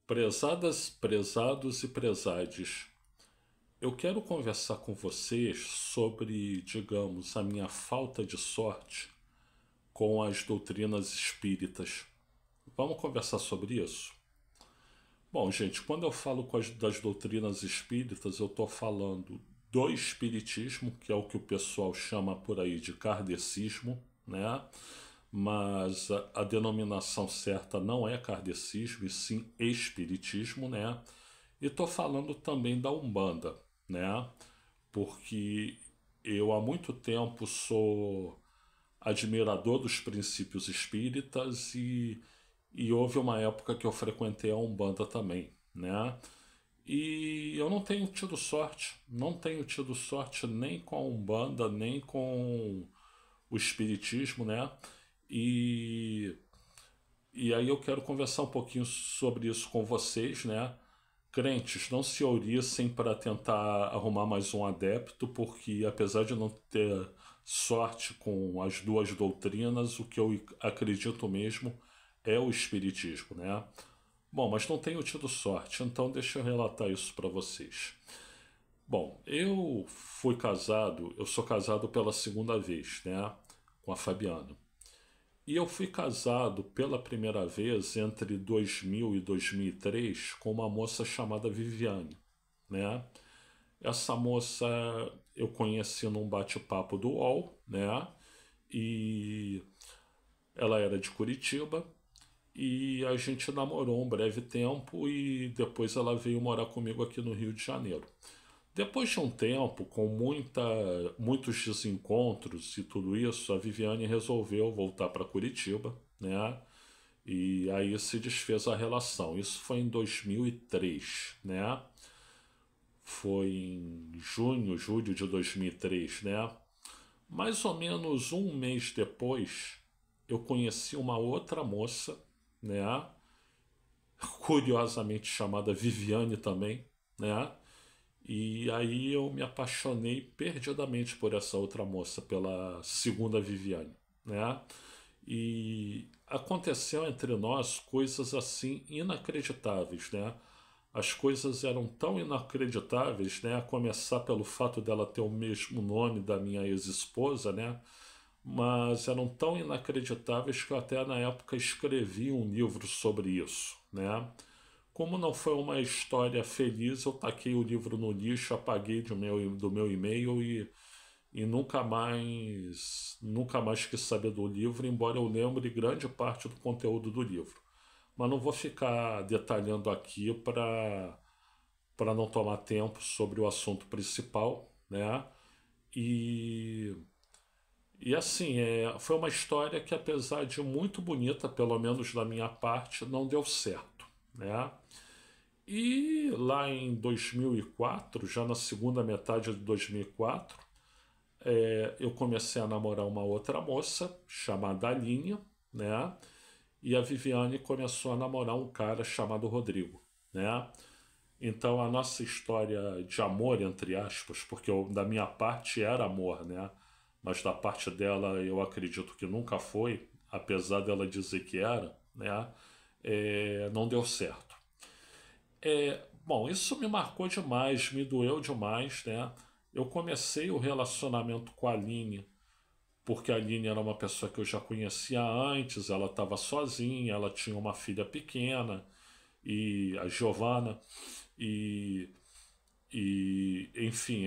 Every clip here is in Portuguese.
Prezadas, prezados e prezades, eu quero conversar com vocês sobre, digamos, a minha falta de sorte com as doutrinas espíritas. Vamos conversar sobre isso? Bom, gente, quando eu falo das doutrinas espíritas, eu estou falando do espiritismo, que é o que o pessoal chama por aí de kardecismo, né? Mas a denominação certa não é kardecismo, e sim espiritismo, né? E estou falando também da Umbanda, né? Porque eu há muito tempo sou admirador dos princípios espíritas e houve uma época que eu frequentei a Umbanda também, né? E eu não tenho tido sorte, não tenho tido sorte nem com a Umbanda, nem com o Espiritismo, né? E, e aí eu quero conversar um pouquinho sobre isso com vocês, né? Crentes, não se ouriçem para tentar arrumar mais um adepto, porque apesar de não ter sorte com as duas doutrinas, o que eu acredito mesmo é o Espiritismo, né? Bom, mas não tenho tido sorte, então deixa eu relatar isso para vocês. Bom, eu sou casado pela segunda vez, né? Com a Fabiana. E eu fui casado pela primeira vez entre 2000 e 2003 com uma moça chamada Viviane, né? Essa moça eu conheci num bate-papo do UOL, né? E ela era de Curitiba e a gente namorou um breve tempo e depois ela veio morar comigo aqui no Rio de Janeiro. Depois de um tempo, com muitos desencontros e tudo isso, a Viviane resolveu voltar para Curitiba, né? E aí se desfez a relação. Isso foi em 2003, né? Foi em junho, julho de 2003, né? Mais ou menos um mês depois, eu conheci uma outra moça, né? Curiosamente chamada Viviane também, né? E aí eu me apaixonei perdidamente por essa outra moça, pela segunda Viviane, né? E aconteceu entre nós coisas assim inacreditáveis, né? As coisas eram tão inacreditáveis, né? A começar pelo fato dela ter o mesmo nome da minha ex-esposa, né? Mas eram tão inacreditáveis que eu até na época escrevi um livro sobre isso, né? Como não foi uma história feliz, eu taquei o livro no lixo, apaguei do meu e-mail e nunca mais quis saber do livro, embora eu lembre grande parte do conteúdo do livro. Mas não vou ficar detalhando aqui para não tomar tempo sobre o assunto principal, né? E, e assim, foi uma história que apesar de muito bonita, pelo menos da minha parte, não deu certo, né? E lá em 2004, já na segunda metade de 2004, eu comecei a namorar uma outra moça chamada Alinha, né? E a Viviane começou a namorar um cara chamado Rodrigo, né? Então a nossa história de amor, entre aspas, porque da minha parte era amor, né? Mas da parte dela eu acredito que nunca foi, apesar dela dizer que era, né? Não deu certo. Bom, isso me marcou demais, me doeu demais, né? Eu comecei o relacionamento com a Aline, porque a Aline era uma pessoa que eu já conhecia antes, ela estava sozinha, ela tinha uma filha pequena, e a Giovana, e, enfim,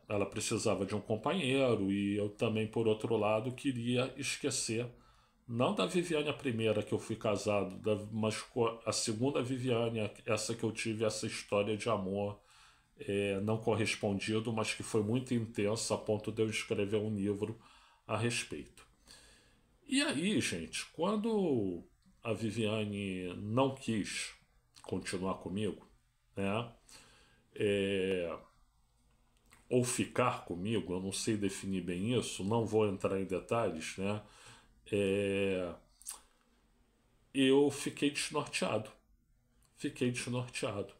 ela precisava de um companheiro, e eu também, por outro lado, queria esquecer não da Viviane a primeira que eu fui casado, mas a segunda Viviane, essa que eu tive essa história de amor não correspondido, mas que foi muito intensa a ponto de eu escrever um livro a respeito. E aí, gente, quando a Viviane não quis continuar comigo, né, ou ficar comigo, eu não sei definir bem isso, não vou entrar em detalhes, né, é, eu fiquei desnorteado. Fiquei desnorteado.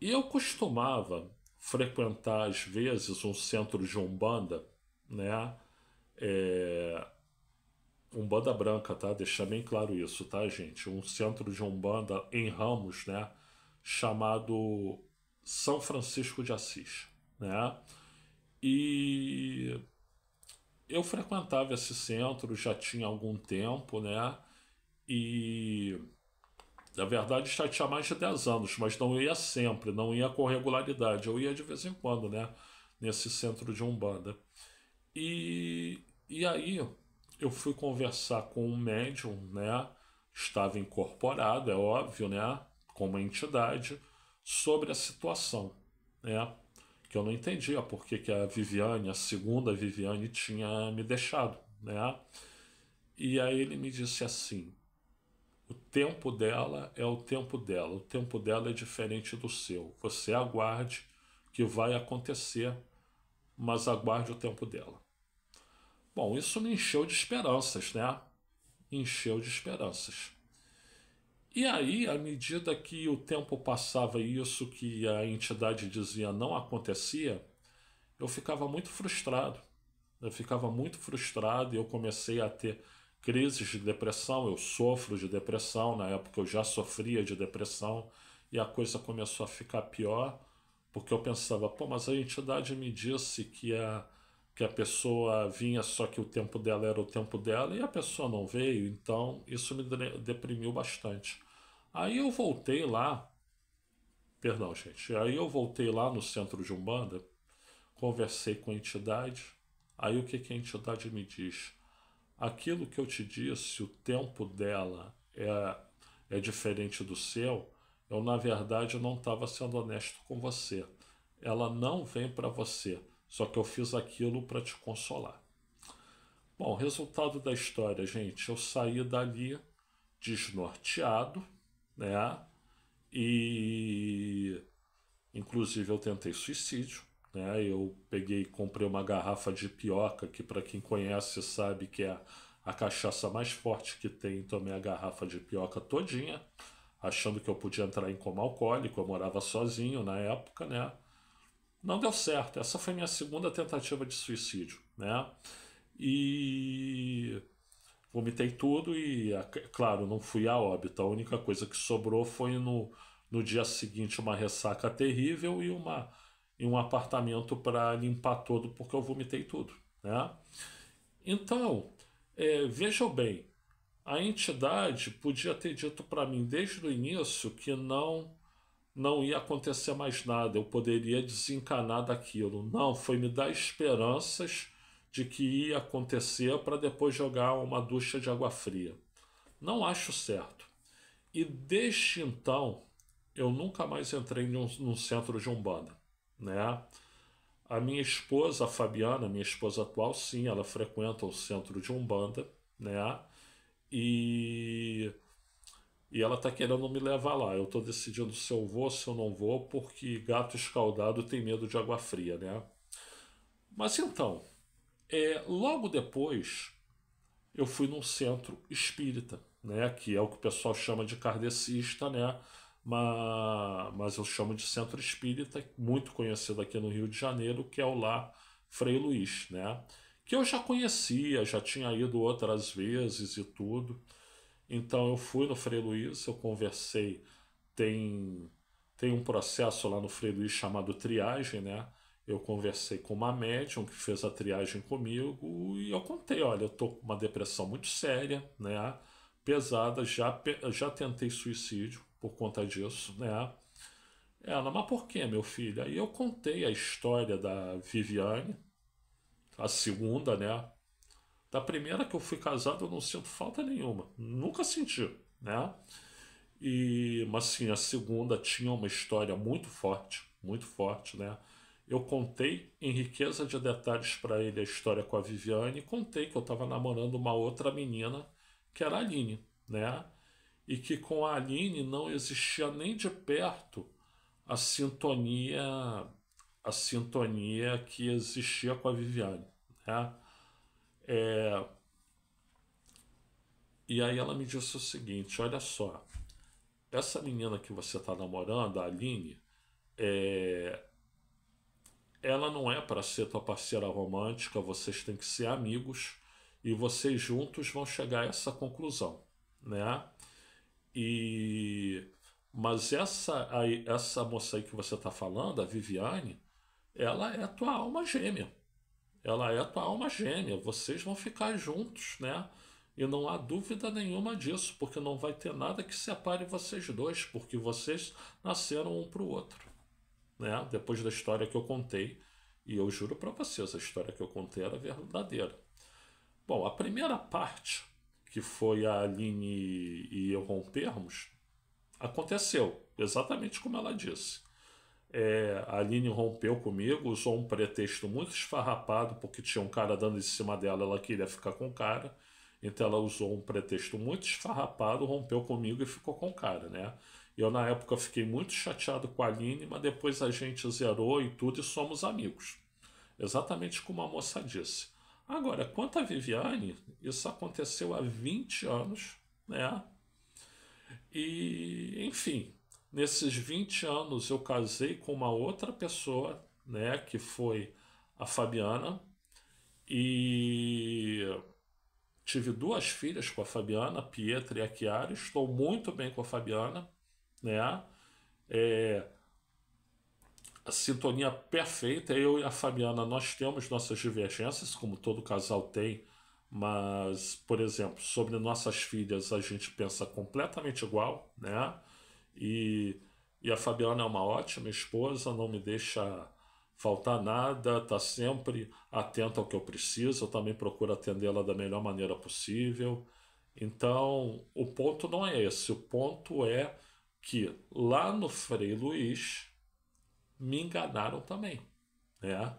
E eu costumava frequentar, às vezes, um centro de Umbanda, né? Umbanda branca, tá? Deixar bem claro isso, tá, gente? Um centro de Umbanda em Ramos, né? Chamado São Francisco de Assis, né? E eu frequentava esse centro já tinha algum tempo, né? E na verdade já tinha mais de 10 anos, mas não ia sempre, não ia com regularidade. Eu ia de vez em quando, né? Nesse centro de Umbanda. E aí eu fui conversar com um médium, né? Estava incorporado, é óbvio, né? Com uma entidade, sobre a situação, né? Que eu não entendia por que a Viviane, a segunda Viviane, tinha me deixado, né? E aí ele me disse assim: o tempo dela é o tempo dela é diferente do seu. Você aguarde que vai acontecer, mas aguarde o tempo dela. Bom, isso me encheu de esperanças, né? Encheu de esperanças. E aí, à medida que o tempo passava e isso que a entidade dizia não acontecia, eu ficava muito frustrado. Eu ficava muito frustrado e eu comecei a ter crises de depressão. Eu sofro de depressão, na época eu já sofria de depressão e a coisa começou a ficar pior porque eu pensava, pô, mas a entidade me disse que a pessoa vinha, só que o tempo dela era o tempo dela e a pessoa não veio, então isso me deprimiu bastante. Aí eu voltei lá, perdão, gente, aí eu voltei lá no centro de Umbanda, conversei com a entidade, aí o que que a entidade me diz? Aquilo que eu te disse, o tempo dela é diferente do seu, eu na verdade não estava sendo honesto com você. Ela não vem para você, só que eu fiz aquilo para te consolar. Bom, resultado da história, gente, eu saí dali desnorteado, né? E inclusive eu tentei suicídio, né? Eu peguei e comprei uma garrafa de pioca, que para quem conhece sabe que é a cachaça mais forte que tem, tomei a garrafa de pioca todinha, achando que eu podia entrar em coma alcoólico, eu morava sozinho na época, né? Não deu certo, essa foi minha segunda tentativa de suicídio, né? E vomitei tudo e, claro, não fui a óbito. A única coisa que sobrou foi no dia seguinte uma ressaca terrível e um apartamento para limpar todo porque eu vomitei tudo, né? Então, vejam bem, a entidade podia ter dito para mim desde o início que não ia acontecer mais nada, eu poderia desencanar daquilo. Não, foi me dar esperanças de que ia acontecer para depois jogar uma ducha de água fria. Não acho certo. E desde então, eu nunca mais entrei num centro de Umbanda, né? A minha esposa, a Fabiana, minha esposa atual, sim, ela frequenta o centro de Umbanda, né? E e ela tá querendo me levar lá. Eu tô decidindo se eu vou, se eu não vou, porque gato escaldado tem medo de água fria, né? Mas então, logo depois eu fui num centro espírita, né? Que é o que o pessoal chama de kardecista, né? Mas eu chamo de centro espírita, muito conhecido aqui no Rio de Janeiro, que é o Lar Frei Luiz, né? Que eu já conhecia, já tinha ido outras vezes e tudo. Então eu fui no Frei Luiz, eu conversei, tem, tem um processo lá no Frei Luiz chamado triagem, né? Eu conversei com uma médium que fez a triagem comigo e eu contei, olha, eu tô com uma depressão muito séria, né? Pesada, já tentei suicídio por conta disso, né? Ela, mas por que, meu filho? Aí eu contei a história da Viviane, a segunda, né? Da primeira que eu fui casado, eu não sinto falta nenhuma. Nunca senti, né? Mas sim, a segunda tinha uma história muito forte, né? Eu contei em riqueza de detalhes para ele a história com a Viviane e contei que eu estava namorando uma outra menina, que era a Aline, né? E que com a Aline não existia nem de perto a sintonia, a sintonia que existia com a Viviane, né? É, e aí ela me disse o seguinte: olha só, essa menina que você está namorando, a Aline, é, ela não é para ser tua parceira romântica, vocês têm que ser amigos e vocês juntos vão chegar a essa conclusão, né? E mas essa moça aí que você está falando, a Viviane, ela é a tua alma gêmea. Ela é a tua alma gêmea. Vocês vão ficar juntos, né? E não há dúvida nenhuma disso, porque não vai ter nada que separe vocês dois, porque vocês nasceram um para o outro, né? Depois da história que eu contei, e eu juro para vocês, a história que eu contei era verdadeira. Bom, a primeira parte, que foi a Aline e eu rompermos, aconteceu exatamente como ela disse. A Aline rompeu comigo, usou um pretexto muito esfarrapado, porque tinha um cara dando em cima dela, ela queria ficar com o cara. Então ela usou um pretexto muito esfarrapado, rompeu comigo e ficou com o cara, né? Eu na época fiquei muito chateado com a Aline, mas depois a gente zerou e tudo e somos amigos. Exatamente como a moça disse. Agora, quanto a Viviane, isso aconteceu há 20 anos, né? E, enfim, nesses 20 anos eu casei com uma outra pessoa, né, que foi a Fabiana, e tive duas filhas com a Fabiana, a Pietra e a Chiara. Estou muito bem com a Fabiana, né? É, a sintonia perfeita. Eu e a Fabiana, nós temos nossas divergências, como todo casal tem, mas, por exemplo, sobre nossas filhas a gente pensa completamente igual, né? E, e a Fabiana é uma ótima esposa, não me deixa faltar nada, está sempre atenta ao que eu preciso, eu também procuro atendê-la da melhor maneira possível. Então, o ponto não é esse, o ponto é que lá no Frei Luiz me enganaram também, né?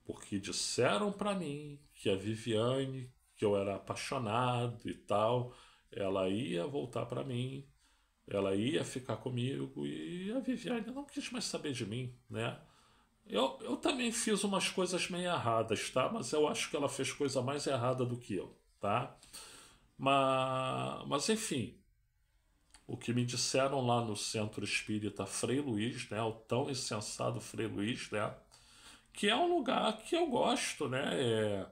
Porque disseram para mim que a Viviane, que eu era apaixonado e tal, ela ia voltar para mim, ela ia ficar comigo e a Viviane não quis mais saber de mim, né? Eu também fiz umas coisas meio erradas, tá? Mas eu acho que ela fez coisa mais errada do que eu, tá? Mas enfim, o que me disseram lá no Centro Espírita Frei Luiz, né? O tão insensado Frei Luiz, né? Que é um lugar que eu gosto, né? É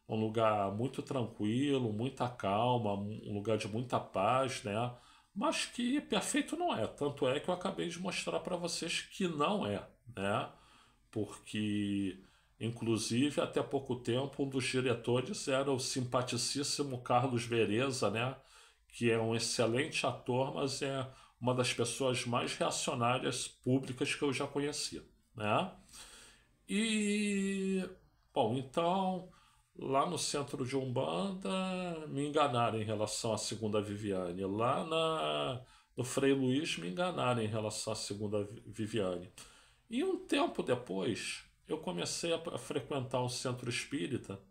um lugar muito tranquilo, muita calma, um lugar de muita paz, né? Mas que perfeito não é. Tanto é que eu acabei de mostrar para vocês que não é, né? Porque, inclusive, até pouco tempo, um dos diretores era o simpaticíssimo Carlos Vereza, né? Que é um excelente ator, mas é uma das pessoas mais reacionárias públicas que eu já conheci, né? E, bom, então, lá no centro de Umbanda, me enganaram em relação à segunda Viviane. No Frei Luiz, me enganaram em relação à segunda Viviane. E um tempo depois, eu comecei a frequentar um centro espírita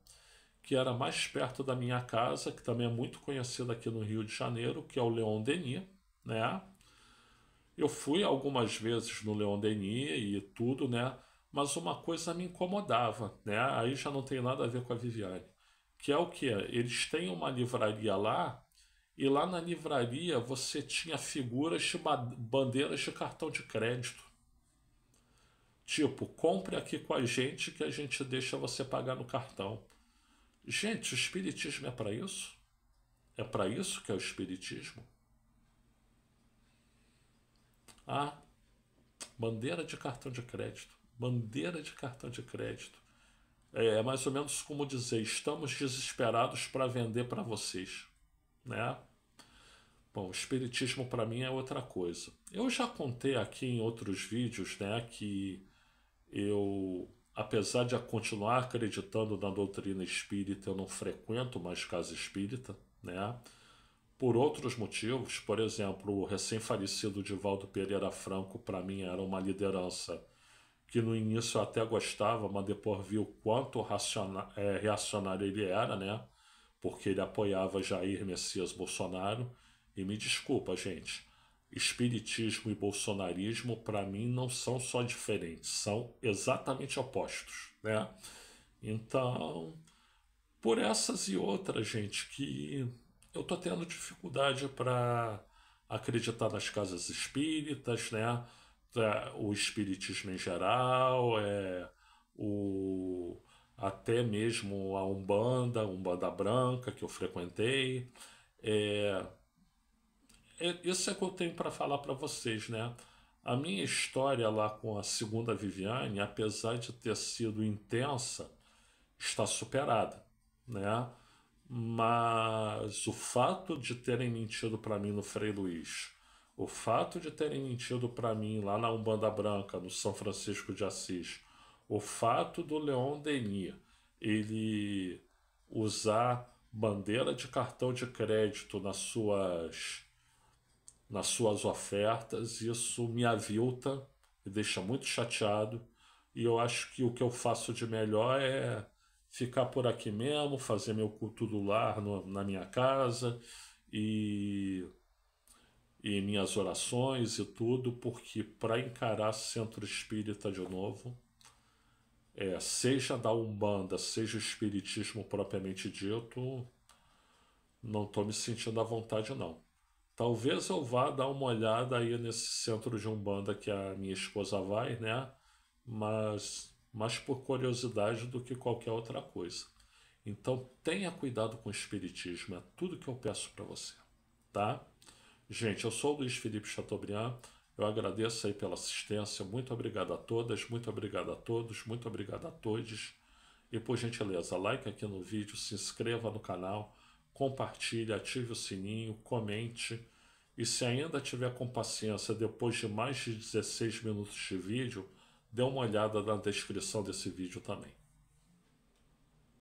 que era mais perto da minha casa, que também é muito conhecido aqui no Rio de Janeiro, que é o Leon Denis, né? Eu fui algumas vezes no Leon Denis e tudo, né? Mas uma coisa me incomodava, né? Aí já não tem nada a ver com a Viviane. Que é o que? Eles têm uma livraria lá, e lá na livraria você tinha figuras de bandeiras de cartão de crédito. Tipo, compre aqui com a gente que a gente deixa você pagar no cartão. Gente, o espiritismo é para isso? É para isso que é o espiritismo? Ah, bandeira de cartão de crédito. Bandeira de cartão de crédito. É mais ou menos como dizer, estamos desesperados para vender para vocês, né? Bom, o espiritismo para mim é outra coisa. Eu já contei aqui em outros vídeos, né, que eu, apesar de continuar acreditando na doutrina espírita, eu não frequento mais casa espírita, né? Por outros motivos. Por exemplo, o recém-falecido Divaldo Pereira Franco, para mim, era uma liderança que no início eu até gostava, mas depois vi o quanto reacionário ele era, né? Porque ele apoiava Jair Messias Bolsonaro. E me desculpa, gente, espiritismo e bolsonarismo para mim não são só diferentes, são exatamente opostos, né? Então, por essas e outras, gente, que eu tô tendo dificuldade para acreditar nas casas espíritas, né? O espiritismo em geral, o, até mesmo a Umbanda Branca que eu frequentei. É, isso é o que eu tenho para falar para vocês, né? A minha história lá com a segunda Viviane, apesar de ter sido intensa, está superada, né? Mas o fato de terem mentido para mim no Frei Luís, o fato de terem mentido para mim lá na Umbanda Branca, no São Francisco de Assis, o fato do Leon Denis ele usar bandeira de cartão de crédito nas suas ofertas, isso me avilta, me deixa muito chateado. E eu acho que o que eu faço de melhor é ficar por aqui mesmo, fazer meu culto do lar na minha casa e, e minhas orações e tudo, porque para encarar centro espírita de novo, seja da Umbanda, seja o espiritismo propriamente dito, não estou me sentindo à vontade não. Talvez eu vá dar uma olhada aí nesse centro de Umbanda que a minha esposa vai, né? Mas mais por curiosidade do que qualquer outra coisa. Então tenha cuidado com o espiritismo, é tudo que eu peço para você, tá? Gente, eu sou o Luiz Felipe Chateaubriand, eu agradeço aí pela assistência, muito obrigado a todas, muito obrigado a todos, muito obrigado a todos. E por gentileza, like aqui no vídeo, se inscreva no canal, compartilhe, ative o sininho, comente. E se ainda tiver com paciência, depois de mais de 16 minutos de vídeo, dê uma olhada na descrição desse vídeo também.